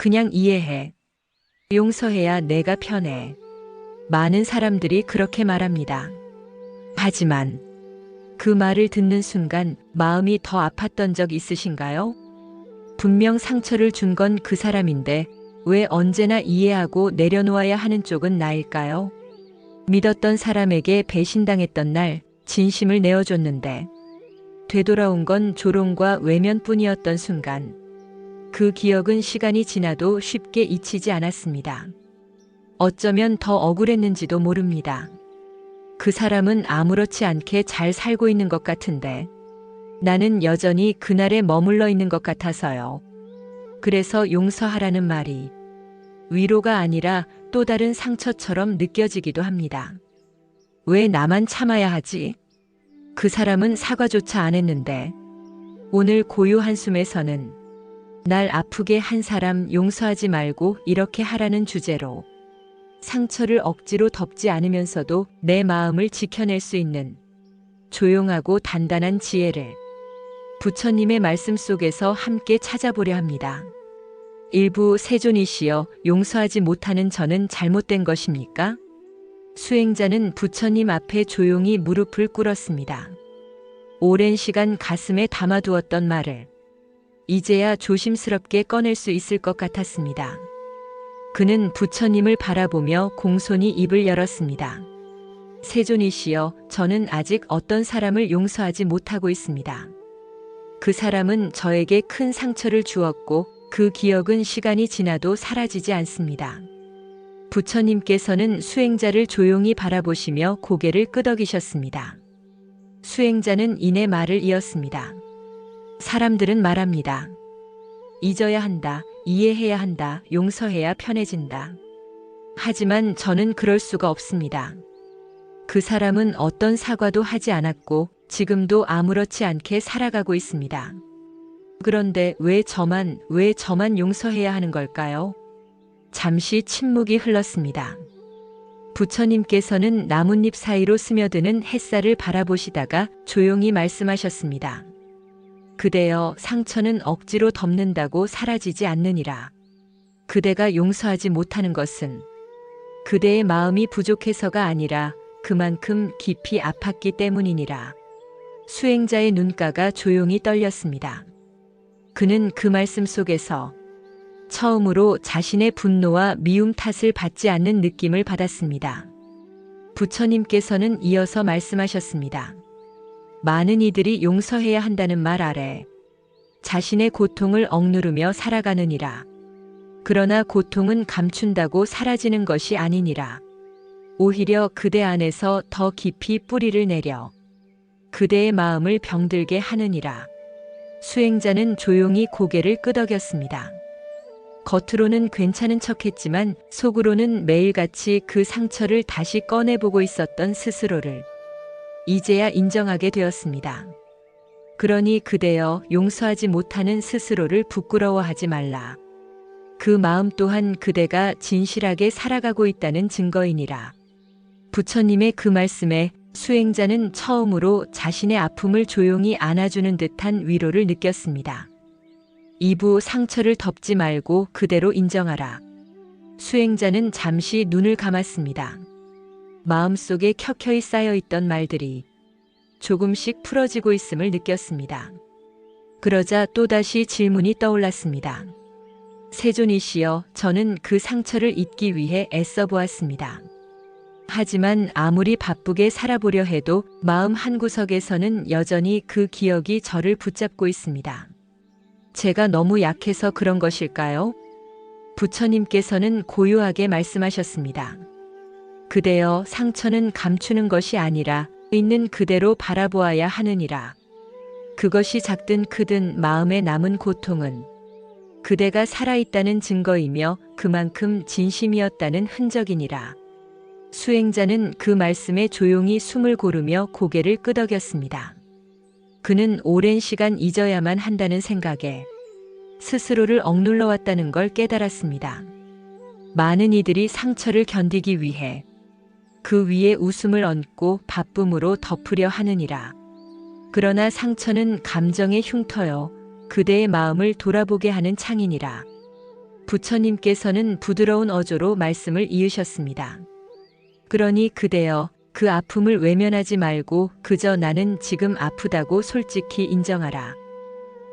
그냥 이해해. 용서해야 내가 편해. 많은 사람들이 그렇게 말합니다. 하지만 그 말을 듣는 순간 마음이 더 아팠던 적 있으신가요? 분명 상처를 준 건 그 사람인데 왜 언제나 이해하고 내려놓아야 하는 쪽은 나일까요? 믿었던 사람에게 배신당했던 날 진심을 내어줬는데 되돌아온 건 조롱과 외면뿐이었던 순간 그 기억은 시간이 지나도 쉽게 잊히지 않았습니다. 어쩌면 더 억울했는지도 모릅니다. 그 사람은 아무렇지 않게 잘 살고 있는 것 같은데 나는 여전히 그날에 머물러 있는 것 같아서요. 그래서 용서하라는 말이 위로가 아니라 또 다른 상처처럼 느껴지기도 합니다. 왜 나만 참아야 하지? 그 사람은 사과조차 안 했는데 오늘 고요 한숨에서는 날 아프게 한 사람 용서하지 말고 이렇게 하라는 주제로 상처를 억지로 덮지 않으면서도 내 마음을 지켜낼 수 있는 조용하고 단단한 지혜를 부처님의 말씀 속에서 함께 찾아보려 합니다. 일부 세존이시여 용서하지 못하는 저는 잘못된 것입니까? 수행자는 부처님 앞에 조용히 무릎을 꿇었습니다. 오랜 시간 가슴에 담아두었던 말을 이제야 조심스럽게 꺼낼 수 있을 것 같았습니다. 그는 부처님을 바라보며 공손히 입을 열었습니다. 세존이시여, 저는 아직 어떤 사람을 용서하지 못하고 있습니다. 그 사람은 저에게 큰 상처를 주었고 그 기억은 시간이 지나도 사라지지 않습니다. 부처님께서는 수행자를 조용히 바라보시며 고개를 끄덕이셨습니다. 수행자는 이내 말을 이었습니다. 사람들은 말합니다. 잊어야 한다, 이해해야 한다, 용서해야 편해진다. 하지만 저는 그럴 수가 없습니다. 그 사람은 어떤 사과도 하지 않았고 지금도 아무렇지 않게 살아가고 있습니다. 그런데 왜 저만 용서해야 하는 걸까요? 잠시 침묵이 흘렀습니다. 부처님께서는 나뭇잎 사이로 스며드는 햇살을 바라보시다가 조용히 말씀하셨습니다. 그대여, 상처는 억지로 덮는다고 사라지지 않느니라. 그대가 용서하지 못하는 것은 그대의 마음이 부족해서가 아니라 그만큼 깊이 아팠기 때문이니라. 수행자의 눈가가 조용히 떨렸습니다. 그는 그 말씀 속에서 처음으로 자신의 분노와 미움 탓을 받지 않는 느낌을 받았습니다. 부처님께서는 이어서 말씀하셨습니다. 많은 이들이 용서해야 한다는 말 아래 자신의 고통을 억누르며 살아가느니라. 그러나 고통은 감춘다고 사라지는 것이 아니니라. 오히려 그대 안에서 더 깊이 뿌리를 내려 그대의 마음을 병들게 하느니라. 수행자는 조용히 고개를 끄덕였습니다. 겉으로는 괜찮은 척했지만 속으로는 매일같이 그 상처를 다시 꺼내보고 있었던 스스로를 이제야 인정하게 되었습니다. 그러니 그대여, 용서하지 못하는 스스로를 부끄러워하지 말라. 그 마음 또한 그대가 진실하게 살아가고 있다는 증거이니라. 부처님의 그 말씀에 수행자는 처음으로 자신의 아픔을 조용히 안아주는 듯한 위로를 느꼈습니다. 이부 상처를 덮지 말고 그대로 인정하라. 수행자는 잠시 눈을 감았습니다. 마음속에 켜켜이 쌓여있던 말들이 조금씩 풀어지고 있음을 느꼈습니다. 그러자 또다시 질문이 떠올랐습니다. 세존이시여, 저는 그 상처를 잊기 위해 애써 보았습니다. 하지만 아무리 바쁘게 살아보려 해도 마음 한구석에서는 여전히 그 기억이 저를 붙잡고 있습니다. 제가 너무 약해서 그런 것일까요? 부처님께서는 고요하게 말씀하셨습니다. 그대여, 상처는 감추는 것이 아니라 있는 그대로 바라보아야 하느니라. 그것이 작든 크든 마음에 남은 고통은 그대가 살아있다는 증거이며 그만큼 진심이었다는 흔적이니라. 수행자는 그 말씀에 조용히 숨을 고르며 고개를 끄덕였습니다. 그는 오랜 시간 잊어야만 한다는 생각에 스스로를 억눌러 왔다는 걸 깨달았습니다. 많은 이들이 상처를 견디기 위해 그 위에 웃음을 얹고 바쁨으로 덮으려 하느니라. 그러나 상처는 감정의 흉터여 그대의 마음을 돌아보게 하는 창이니라. 부처님께서는 부드러운 어조로 말씀을 이으셨습니다. 그러니 그대여, 그 아픔을 외면하지 말고 그저 나는 지금 아프다고 솔직히 인정하라.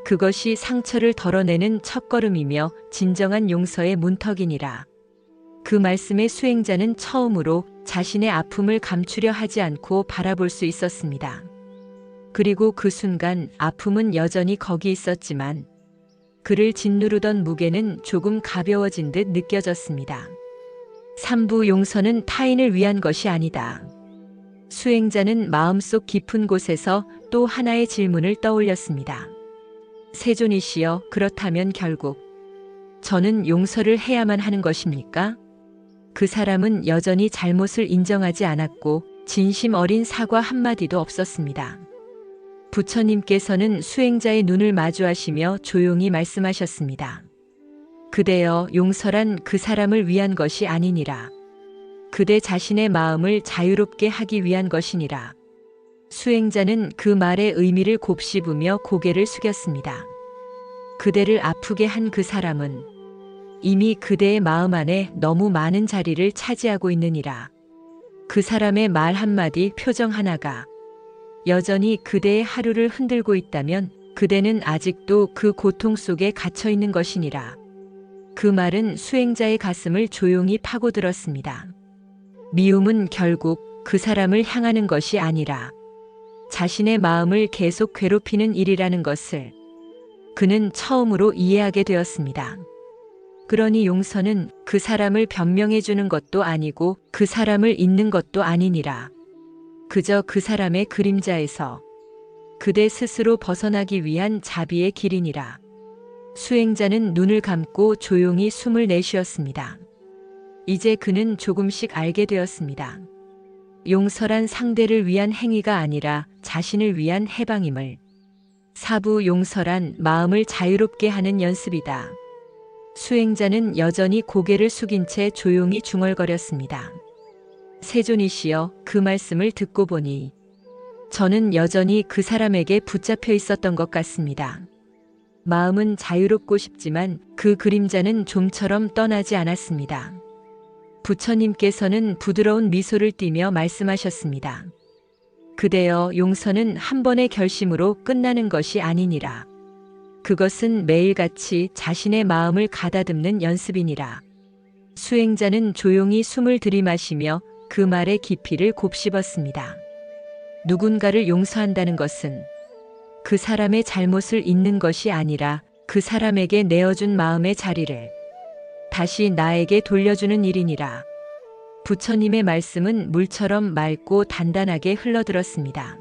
그것이 상처를 덜어내는 첫걸음이며 진정한 용서의 문턱이니라. 그 말씀에 수행자는 처음으로 자신의 아픔을 감추려 하지 않고 바라볼 수 있었습니다. 그리고 그 순간 아픔은 여전히 거기 있었지만 그를 짓누르던 무게는 조금 가벼워진 듯 느껴졌습니다. 3부 용서는 타인을 위한 것이 아니다. 수행자는 마음속 깊은 곳에서 또 하나의 질문을 떠올렸습니다. 세존이시여, 그렇다면 결국 저는 용서를 해야만 하는 것입니까? 그 사람은 여전히 잘못을 인정하지 않았고 진심 어린 사과 한마디도 없었습니다. 부처님께서는 수행자의 눈을 마주하시며 조용히 말씀하셨습니다. 그대여, 용서란 그 사람을 위한 것이 아니니라. 그대 자신의 마음을 자유롭게 하기 위한 것이니라. 수행자는 그 말의 의미를 곱씹으며 고개를 숙였습니다. 그대를 아프게 한 그 사람은 이미 그대의 마음 안에 너무 많은 자리를 차지하고 있느니라. 그 사람의 말 한마디, 표정 하나가 여전히 그대의 하루를 흔들고 있다면 그대는 아직도 그 고통 속에 갇혀 있는 것이니라. 그 말은 수행자의 가슴을 조용히 파고들었습니다. 미움은 결국 그 사람을 향하는 것이 아니라 자신의 마음을 계속 괴롭히는 일이라는 것을 그는 처음으로 이해하게 되었습니다. 그러니 용서는 그 사람을 변명해 주는 것도 아니고 그 사람을 잊는 것도 아니니라. 그저 그 사람의 그림자에서 그대 스스로 벗어나기 위한 자비의 길이니라. 수행자는 눈을 감고 조용히 숨을 내쉬었습니다. 이제 그는 조금씩 알게 되었습니다. 용서란 상대를 위한 행위가 아니라 자신을 위한 해방임을. 4부 용서란 마음을 자유롭게 하는 연습이다. 수행자는 여전히 고개를 숙인 채 조용히 중얼거렸습니다. 세존이시여, 그 말씀을 듣고 보니 저는 여전히 그 사람에게 붙잡혀 있었던 것 같습니다. 마음은 자유롭고 싶지만 그 그림자는 좀처럼 떠나지 않았습니다. 부처님께서는 부드러운 미소를 띠며 말씀하셨습니다. 그대여, 용서는 한 번의 결심으로 끝나는 것이 아니니라. 그것은 매일같이 자신의 마음을 가다듬는 연습이니라. 수행자는 조용히 숨을 들이마시며 그 말의 깊이를 곱씹었습니다. 누군가를 용서한다는 것은 그 사람의 잘못을 잊는 것이 아니라 그 사람에게 내어준 마음의 자리를 다시 나에게 돌려주는 일이니라. 부처님의 말씀은 물처럼 맑고 단단하게 흘러들었습니다.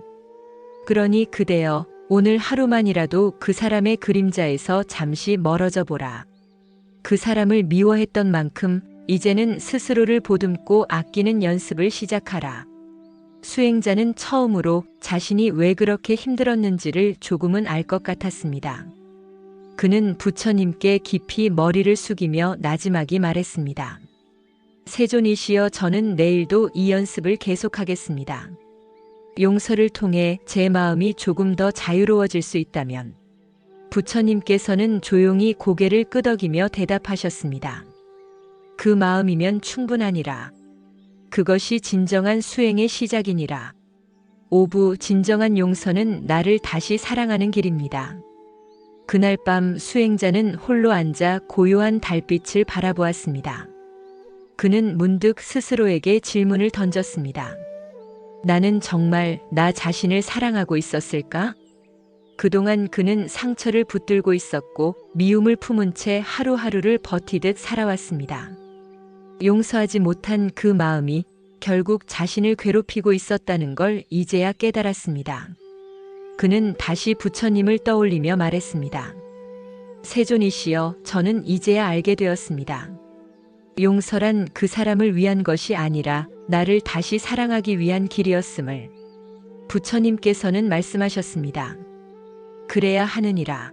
그러니 그대여, 오늘 하루만이라도 그 사람의 그림자에서 잠시 멀어져 보라. 그 사람을 미워했던 만큼 이제는 스스로를 보듬고 아끼는 연습을 시작하라. 수행자는 처음으로 자신이 왜 그렇게 힘들었는지를 조금은 알 것 같았습니다. 그는 부처님께 깊이 머리를 숙이며 나지막이 말했습니다. 세존이시여, 저는 내일도 이 연습을 계속하겠습니다. 용서를 통해 제 마음이 조금 더 자유로워질 수 있다면. 부처님께서는 조용히 고개를 끄덕이며 대답하셨습니다. 그 마음이면 충분하니라. 그것이 진정한 수행의 시작이니라. 5부 진정한 용서는 나를 다시 사랑하는 길입니다. 그날 밤 수행자는 홀로 앉아 고요한 달빛을 바라보았습니다. 그는 문득 스스로에게 질문을 던졌습니다. 나는 정말 나 자신을 사랑하고 있었을까? 그동안 그는 상처를 붙들고 있었고 미움을 품은 채 하루하루를 버티듯 살아왔습니다. 용서하지 못한 그 마음이 결국 자신을 괴롭히고 있었다는 걸 이제야 깨달았습니다. 그는 다시 부처님을 떠올리며 말했습니다. 세존이시여, 저는 이제야 알게 되었습니다. 용서란 그 사람을 위한 것이 아니라 나를 다시 사랑하기 위한 길이었음을. 부처님께서는 말씀하셨습니다. 그래야 하느니라.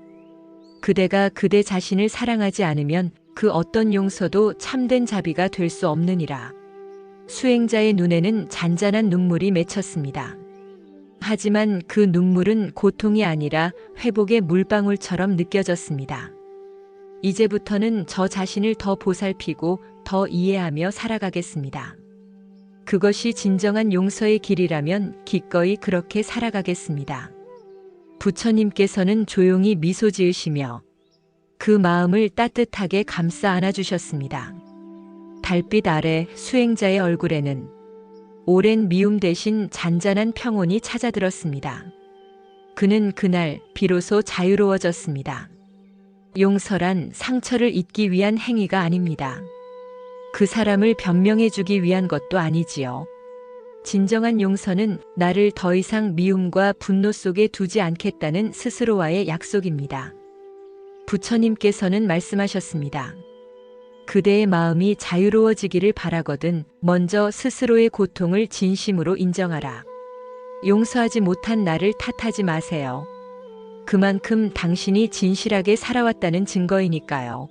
그대가 그대 자신을 사랑하지 않으면 그 어떤 용서도 참된 자비가 될 수 없느니라. 수행자의 눈에는 잔잔한 눈물이 맺혔습니다. 하지만 그 눈물은 고통이 아니라 회복의 물방울처럼 느껴졌습니다. 이제부터는 저 자신을 더 보살피고 더 이해하며 살아가겠습니다. 그것이 진정한 용서의 길이라면 기꺼이 그렇게 살아가겠습니다. 부처님께서는 조용히 미소 지으시며 그 마음을 따뜻하게 감싸 안아주셨습니다. 달빛 아래 수행자의 얼굴에는 오랜 미움 대신 잔잔한 평온이 찾아들었습니다. 그는 그날 비로소 자유로워졌습니다. 용서란 상처를 잊기 위한 행위가 아닙니다. 그 사람을 변명해주기 위한 것도 아니지요. 진정한 용서는 나를 더 이상 미움과 분노 속에 두지 않겠다는 스스로와의 약속입니다. 부처님께서는 말씀하셨습니다. 그대의 마음이 자유로워지기를 바라거든 먼저 스스로의 고통을 진심으로 인정하라. 용서하지 못한 나를 탓하지 마세요. 그만큼 당신이 진실하게 살아왔다는 증거이니까요.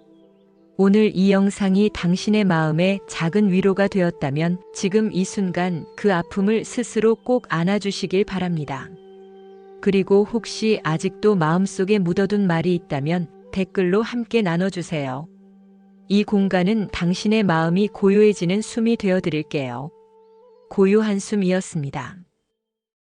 오늘 이 영상이 당신의 마음에 작은 위로가 되었다면 지금 이 순간 그 아픔을 스스로 꼭 안아주시길 바랍니다. 그리고 혹시 아직도 마음속에 묻어둔 말이 있다면 댓글로 함께 나눠주세요. 이 공간은 당신의 마음이 고요해지는 숨이 되어드릴게요. 고요 한숨이었습니다.